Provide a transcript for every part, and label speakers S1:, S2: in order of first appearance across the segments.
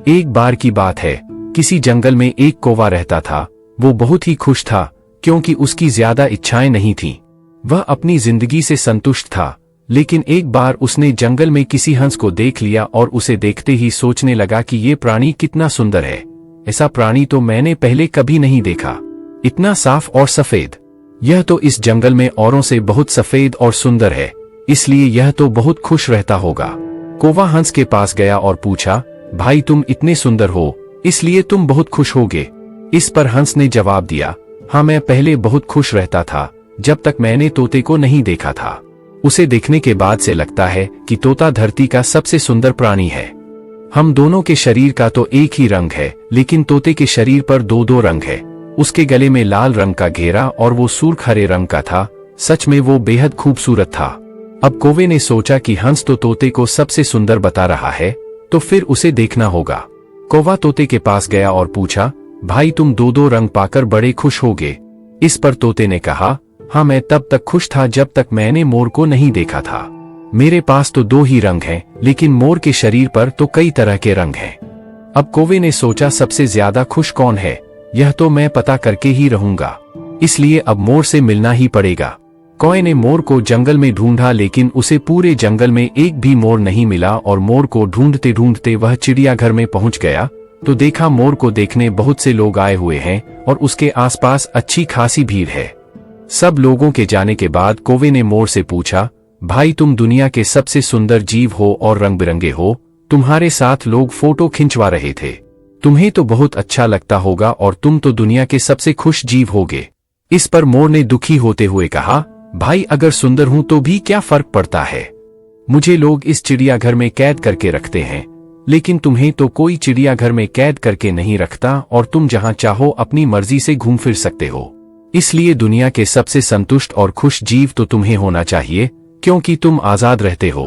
S1: एक बार की बात है, किसी जंगल में एक कौवा रहता था। वो बहुत ही खुश था क्योंकि उसकी ज्यादा इच्छाएं नहीं थीं। वह अपनी जिंदगी से संतुष्ट था। लेकिन एक बार उसने जंगल में किसी हंस को देख लिया और उसे देखते ही सोचने लगा कि ये प्राणी कितना सुंदर है। ऐसा प्राणी तो मैंने पहले कभी नहीं देखा, इतना साफ और सफेद। यह तो इस जंगल में औरों से बहुत सफेद और सुंदर है, इसलिए यह तो बहुत खुश रहता होगा। कौवा हंस के पास गया और पूछा, भाई तुम इतने सुंदर हो, इसलिए तुम बहुत खुश होगे। इस पर हंस ने जवाब दिया, हाँ मैं पहले बहुत खुश रहता था जब तक मैंने तोते को नहीं देखा था। उसे देखने के बाद से लगता है कि तोता धरती का सबसे सुंदर प्राणी है। हम दोनों के शरीर का तो एक ही रंग है, लेकिन तोते के शरीर पर दो दो रंग है। उसके गले में लाल रंग का घेरा और वो सुर्ख हरे रंग का था। सच में वो बेहद खूबसूरत था। अब कौवे ने सोचा कि हंस तो तोते को सबसे सुंदर बता रहा है, तो फिर उसे देखना होगा। कौवा तोते के पास गया और पूछा, भाई तुम दो दो रंग पाकर बड़े खुश होगे। इस पर तोते ने कहा, हाँ मैं तब तक खुश था जब तक मैंने मोर को नहीं देखा था। मेरे पास तो दो ही रंग हैं, लेकिन मोर के शरीर पर तो कई तरह के रंग हैं। अब कौवे ने सोचा सबसे ज्यादा खुश कौन है, यह तो मैं पता करके ही रहूंगा, इसलिए अब मोर से मिलना ही पड़ेगा। कौवे ने मोर को जंगल में ढूंढा, लेकिन उसे पूरे जंगल में एक भी मोर नहीं मिला और मोर को ढूंढते ढूंढते वह चिड़ियाघर में पहुंच गया तो देखा मोर को देखने बहुत से लोग आए हुए हैं और उसके आसपास अच्छी खासी भीड़ है। सब लोगों के जाने के बाद कौवे ने मोर से पूछा, भाई तुम दुनिया के सबसे सुंदर जीव हो और रंग बिरंगे हो, तुम्हारे साथ लोग फोटो खिंचवा रहे थे, तुम्हें तो बहुत अच्छा लगता होगा और तुम तो दुनिया के सबसे खुश जीव होगे। इस पर मोर ने दुखी होते हुए कहा, भाई अगर सुंदर हूं तो भी क्या फर्क पड़ता है, मुझे लोग इस चिड़ियाघर में कैद करके रखते हैं, लेकिन तुम्हें तो कोई चिड़ियाघर में कैद करके नहीं रखता और तुम जहां चाहो अपनी मर्जी से घूम फिर सकते हो। इसलिए दुनिया के सबसे संतुष्ट और खुश जीव तो तुम्हें होना चाहिए, क्योंकि तुम आजाद रहते हो।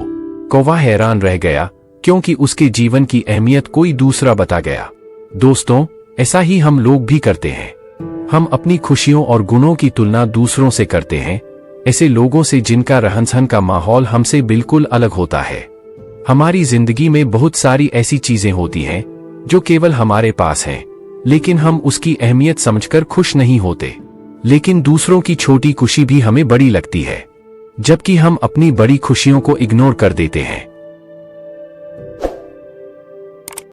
S1: कौवा हैरान रह गया क्योंकि उसके जीवन की अहमियत कोई दूसरा बता गया। दोस्तों, ऐसा ही हम लोग भी करते हैं। हम अपनी खुशियों और गुणों की तुलना दूसरों से करते हैं, ऐसे लोगों से जिनका रहन सहन का माहौल हमसे बिल्कुल अलग होता है। हमारी जिंदगी में बहुत सारी ऐसी चीजें होती हैं जो केवल हमारे पास हैं, लेकिन हम उसकी अहमियत समझकर खुश नहीं होते। लेकिन दूसरों की छोटी खुशी भी हमें बड़ी लगती है, जबकि हम अपनी बड़ी खुशियों को इग्नोर कर देते हैं।